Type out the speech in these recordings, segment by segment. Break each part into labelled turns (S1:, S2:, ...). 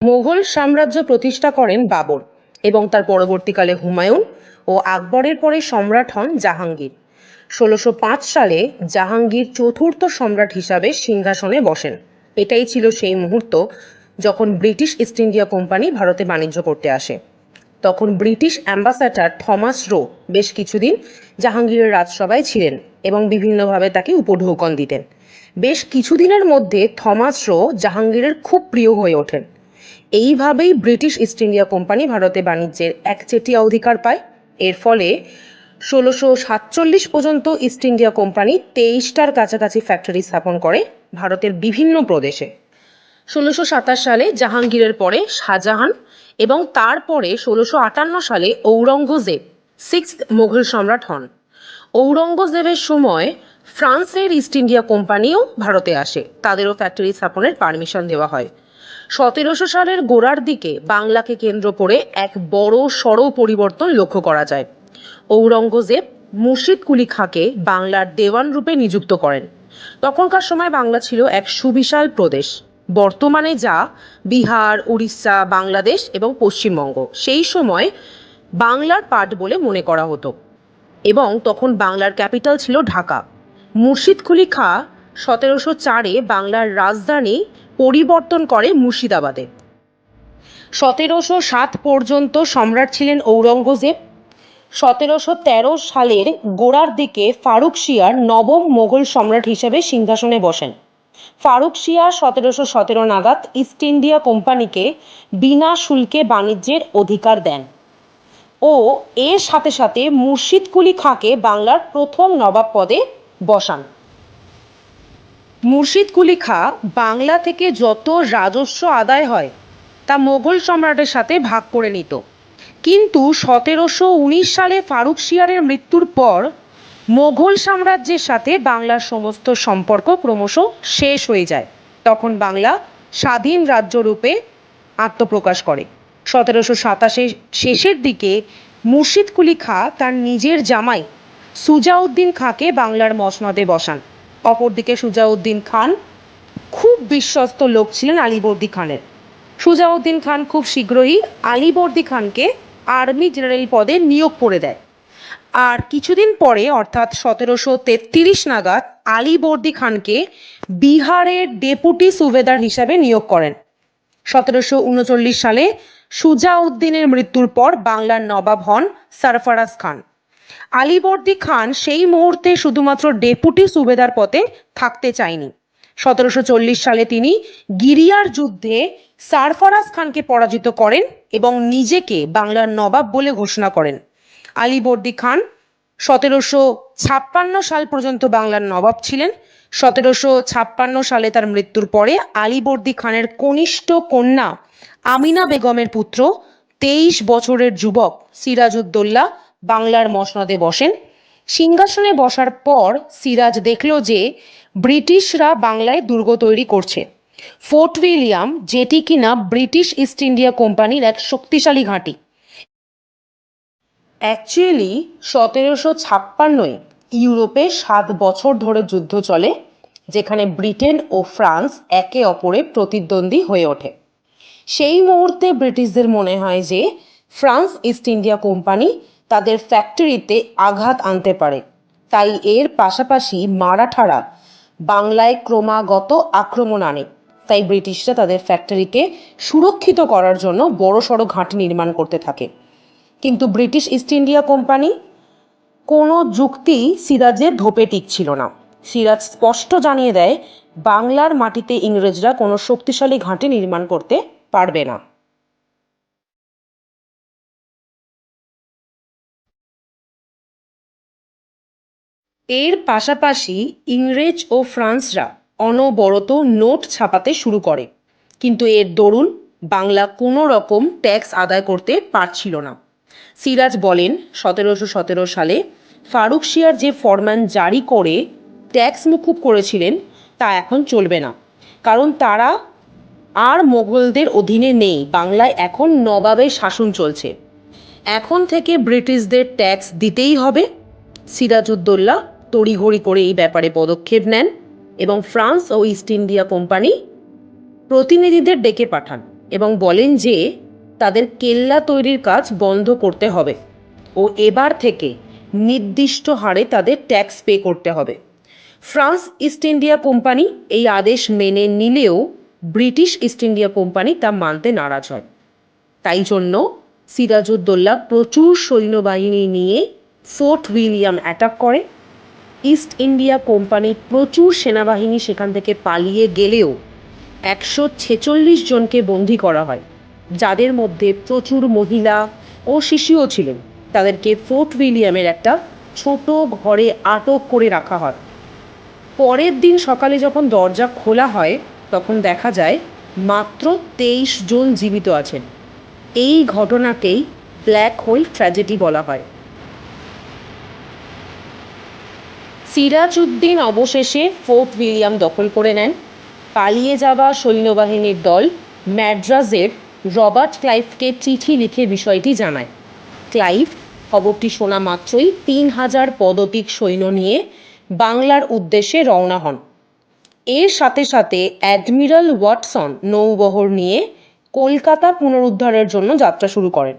S1: মোগল সাম্রাজ্য প্রতিষ্ঠা করেন বাবর এবং তার পরবর্তীকালে হুমায়ুন ও আকবরের পরে সম্রাট হন জাহাঙ্গীর। ১৬০৫ সালে জাহাঙ্গীর চতুর্থ সম্রাট হিসাবে সিংহাসনে বসেন। এটাই ছিল সেই মুহূর্ত যখন ব্রিটিশ ইস্ট ইন্ডিয়া কোম্পানি ভারতে বাণিজ্য করতে আসে। তখন ব্রিটিশ অ্যাম্বাসাডার থমাস রো বেশ কিছুদিন জাহাঙ্গীরের রাজসভায় ছিলেন এবং বিভিন্নভাবে তাকে উপঢৌকন দিতেন। বেশ কিছুদিনের মধ্যে থমাস রো জাহাঙ্গীরের খুব প্রিয় হয়ে ওঠেন। এইভাবেই ব্রিটিশ ইস্ট ইন্ডিয়া কোম্পানি ভারতে বাণিজ্যের একচেটিয়া অধিকার পায়। এর ফলে ১৬৪৭ পর্যন্ত ইস্ট ইন্ডিয়া কোম্পানি ২৩টার কাছাকাছি ফ্যাক্টরি স্থাপন করে ভারতের বিভিন্ন প্রদেশে। ১৬২৭ সালে জাহাঙ্গীরের পরে শাহজাহান এবং তারপরে ১৬৫৮ সালে ঔরঙ্গজেব সিক্সথ মোগল সম্রাট হন। ঔরঙ্গজেবের সময় ফ্রান্সের ইস্ট ইন্ডিয়া কোম্পানিও ভারতে আসে, তাদেরও ফ্যাক্টরি স্থাপনের পারমিশন দেওয়া হয়। ১৭০০ সালের গোড়ার দিকে বাংলাকে কেন্দ্র করে এক বড় সড় পরিবর্তন লক্ষ্য করা যায়। ঔরঙ্গজেব মুর্শিদ কুলি খাঁকে বাংলার দেওয়ান রূপে নিযুক্ত করেন। তখনকার সময় বাংলা ছিল এক সুবিশাল প্রদেশ, বর্তমানে যা বিহার, উড়িষ্যা, বাংলাদেশ এবং পশ্চিমবঙ্গ সেই সময় বাংলার পার্ট বলে মনে করা হতো এবং তখন বাংলার ক্যাপিটাল ছিল ঢাকা। মুর্শিদ কুলি খাঁ ১৭০৪-এ বাংলার রাজধানী পরিবর্তন করে মুর্শিদাবাদে। ১৭০৭ পর্যন্ত সম্রাট ছিলেন ঔরঙ্গজেব। ১৭১৩ সালের গোড়ার দিকে ফারুক শিয়ার নবম মোগল সম্রাট হিসেবে সিংহাসনে বসেন। ফারুক শিয়া ১৭১৭ নাগাদ ইস্ট ইন্ডিয়া কোম্পানিকে বিনা শুল্কে বাণিজ্যের অধিকার দেন ও এর সাথে সাথে মুর্শিদ কুলি খাঁকে বাংলার প্রথম নবাব পদে বসান। মুর্শিদ কুলি খাঁ বাংলা থেকে যত রাজস্ব আদায় হয় তা মোগল সম্রাটের সাথে ভাগ করে নিত। কিন্তু ১৭১৯ সালে ফারুক শিয়ারের মৃত্যুর পর মোগল সাম্রাজ্যের সাথে বাংলার সমস্ত সম্পর্ক ক্রমশ শেষ হয়ে যায়। তখন বাংলা স্বাধীন রাজ্য রূপে আত্মপ্রকাশ করে। ১৭২৭-এর শেষের দিকে মুর্শিদ কুলি খাঁ তার নিজের জামাই সুজাউদ্দিন খাঁকে বাংলার মসনদে বসান। অপরদিকে সুজাউদ্দিন খান খুব বিশ্বস্ত লোক ছিলেন আলীবর্দী খানের। সুজাউদ্দিন খান খুব শীঘ্রই আলীবর্দী খানকে আর্মি জেনারেল পদে নিয়োগ করে দেয়। আর কিছুদিন পরে অর্থাৎ ১৭৩৩ নাগাদ আলীবর্দী খানকে বিহারের ডেপুটি সুবেদার হিসাবে নিয়োগ করেন। ১৭৩৯ সালে সুজাউদ্দিনের মৃত্যুর পর বাংলার নবাব হন সরফরাজ খান। আলীবর্দী খান সেই মুহূর্তে শুধুমাত্র ডেপুটি সুবেদার পদে থাকতে চায়নি। ১৭৪০ সালে তিনি গিরিয়ার যুদ্ধে সরফরাজ খানকে পরাজিত করেন এবং নিজেকে বাংলার নবাব বলে ঘোষণা করেন। আলীবর্দী খান ১৭৫৬ সাল পর্যন্ত বাংলার নবাব ছিলেন। ১৭৫৬ সালে তার মৃত্যুর পরে আলীবর্দী খানের কনিষ্ঠ কন্যা আমিনা বেগমের পুত্র ২৩ বছরের যুবক সিরাজউদ্দৌলা বাংলার মসনদে বসেন। সিংহাসনে বসার পর সিরাজ দেখল যে ব্রিটিশরা বাংলায় দুর্গ তৈরি করছে। ফোর্ট উইলিয়াম, যেটি কিনা ব্রিটিশ ইস্ট ইন্ডিয়া কোম্পানির এক শক্তিশালী ঘাঁটি। অ্যাকচুয়ালি ১৭৫৬-এ ইউরোপে ৭ বছর ধরে যুদ্ধ চলে, যেখানে ব্রিটেন ও ফ্রান্স একে অপরের প্রতিদ্বন্দ্বী হয়ে ওঠে। সেই মুহূর্তে ব্রিটিশদের মনে হয় যে ফ্রান্স ইস্ট ইন্ডিয়া কোম্পানি তাদের ফ্যাক্টরিতে আঘাত আনতে পারে, তাই এর পাশাপাশি মারাঠারা বাংলায় ক্রমাগত আক্রমণ আনে। তাই ব্রিটিশরা তাদের ফ্যাক্টরিকে সুরক্ষিত করার জন্য বড়সড় ঘাঁটি নির্মাণ করতে থাকে। কিন্তু ব্রিটিশ ইস্ট ইন্ডিয়া কোম্পানি কোনো যুক্তি সিরাজের ধোপে টিকছিল না। সিরাজ স্পষ্ট জানিয়ে দেয় বাংলার মাটিতে ইংরেজরা কোনো শক্তিশালী ঘাঁটি নির্মাণ করতে পারবে না। এর পাশাপাশি ইংরেজ ও ফ্রান্সরা অনবরত নোট ছাপাতে শুরু করে, কিন্তু এর দরুন বাংলা কোনো রকম ট্যাক্স আদায় করতে পারছিল না। সিরাজ বলেন ১৭১৭ সালে ফারুক শিয়ার যে ফরমান জারি করে ট্যাক্স মুকুব করেছিলেন তা এখন চলবে না, কারণ তারা আর মোগলদের অধীনে নেই, বাংলায় এখন নবাবের শাসন চলছে। এখন থেকে ব্রিটিশদের ট্যাক্স দিতেই হবে। সিরাজউদ্দৌলা তড়িঘড়ি করে এই ব্যাপারে পদক্ষেপ নেন এবং ফ্রান্স ও ইস্ট ইন্ডিয়া কোম্পানি প্রতিনিধিদের ডেকে পাঠান। এবং বলেন যে তাদের কেল্লা তৈরির কাজ বন্ধ করতে হবে ও এবার থেকে নির্দিষ্ট হারে তাদের ট্যাক্স পে করতে হবে। ফ্রান্স ইস্ট ইন্ডিয়া কোম্পানি এই আদেশ মেনে নিলেও ব্রিটিশ ইস্ট ইন্ডিয়া কোম্পানি তা মানতে নারাজ হয়। তাই জন্য সিরাজউদ্দৌলা প্রচুর সৈন্যবাহিনী নিয়ে ফোর্ট উইলিয়াম অ্যাটাক করে। ইস্ট ইন্ডিয়া কোম্পানির প্রচুর সেনাবাহিনী সেখান থেকে পালিয়ে গেলেও 146 জনকে বন্দী করা হয়, যাদের মধ্যে প্রচুর মহিলা ও শিশুও ছিলেন। তাদেরকে ফোর্ট উইলিয়ামের একটা ছোট ঘরে আটক করে রাখা হয়। পরের দিন সকালে যখন দরজা খোলা হয় তখন দেখা যায় মাত্র 23 জন জীবিত আছেন। এই ঘটনাকেই ব্ল্যাক হোল ট্র্যাজেডি বলা হয়। সিরাজউদ্দিন অবশেষে ফোর্ট উইলিয়াম দখল করে নেন। পালিয়ে যাওয়া সৈন্যবাহিনীর দল ম্যাড্রাসের রবার্ট ক্লাইভকে চিঠি লিখে বিষয়টি জানায়। ক্লাইভ খবরটি শোনা মাত্রই 3000 পদাতিক সৈন্য নিয়ে বাংলার উদ্দেশ্যে রওনা হন। এর সাথে সাথে অ্যাডমিরাল ওয়াটসন নৌবহর নিয়ে কলকাতা পুনরুদ্ধারের জন্য যাত্রা শুরু করেন।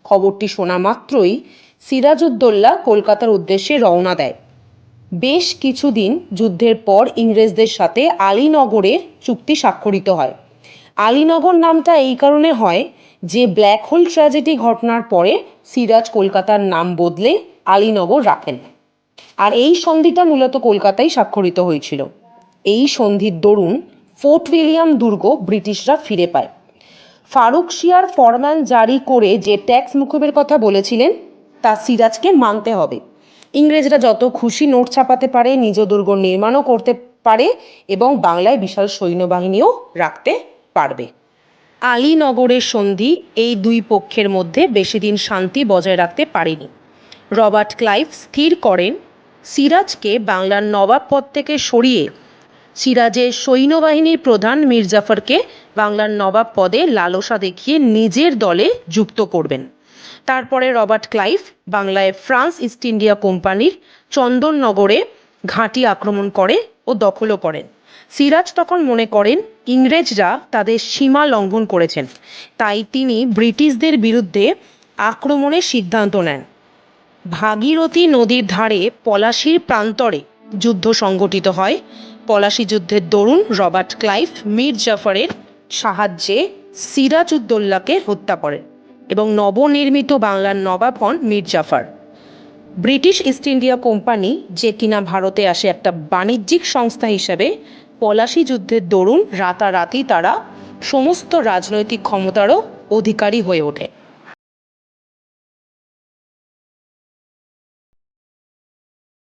S1: খবরটি শোনা মাত্রই সিরাজউদ্দৌলা কলকাতার উদ্দেশ্যে রওনা দেয়। বেশ কিছুদিন যুদ্ধের পর ইংরেজদের সাথে আলীনগরে চুক্তি স্বাক্ষরিত হয়। আলীনগর নামটা এই কারণে হয় যে ব্ল্যাক হোল ট্র্যাজেডি ঘটনার পরে সিরাজ কলকাতার নাম বদলে আলীনগর রাখেন, আর এই সন্ধিটা মূলত কলকাতায় স্বাক্ষরিত হয়েছিল। এই সন্ধির দরুন ফোর্ট উইলিয়াম দুর্গ ব্রিটিশরা ফিরে পায়। ফারুক শিয়ার ফরমান জারি করে যে ট্যাক্স মুকুবের কথা বলেছিলেন তা সিরাজকে মানতে হবে। ইংরেজরা যত খুশি নোট ছাপাতে পারে, নিজ দুর্গ নির্মাণও করতে পারে এবং বাংলায় বিশাল সৈন্যবাহিনীও রাখতে পারবে। আলীনগরের সন্ধি এই দুই পক্ষের মধ্যে বেশি দিন শান্তি বজায় রাখতে পারেনি। রবার্ট ক্লাইভ স্থির করেন সিরাজকে বাংলার নবাব পদ থেকে সরিয়ে সিরাজের সৈন্যবাহিনীর প্রধান মীর জাফরকে বাংলার নবাব পদে লালসা দেখিয়ে নিজের দলে যুক্ত করবেন। তারপরে রবার্ট ক্লাইভ বাংলায় ফ্রান্স ইস্ট ইন্ডিয়া কোম্পানির চন্দননগরে ঘাঁটি আক্রমণ করে ও দখলও করেন। সিরাজ তখন মনে করেন ইংরেজরা তাদের সীমা লঙ্ঘন করেছেন, তাই তিনি ব্রিটিশদের বিরুদ্ধে আক্রমণের সিদ্ধান্ত নেন। ভাগীরথী নদীর ধারে পলাশীর প্রান্তরে যুদ্ধ সংগঠিত হয়। পলাশী যুদ্ধের দরুন রবার্ট ক্লাইভ মীর জাফরের সাহায্যে সিরাজউদ্দৌলাকে হত্যা করেন এবং নবনির্মিত বাংলার নবাব হন Mir Jafar. British East India Company, যে কিনা ভারতে আসে একটা বাণিজ্যিক সংস্থা হিসেবে, পলাশী যুদ্ধের দরুন রাতারাতি তারা সমস্ত রাজনৈতিক ক্ষমতারও অধিকারী হয়ে ওঠে।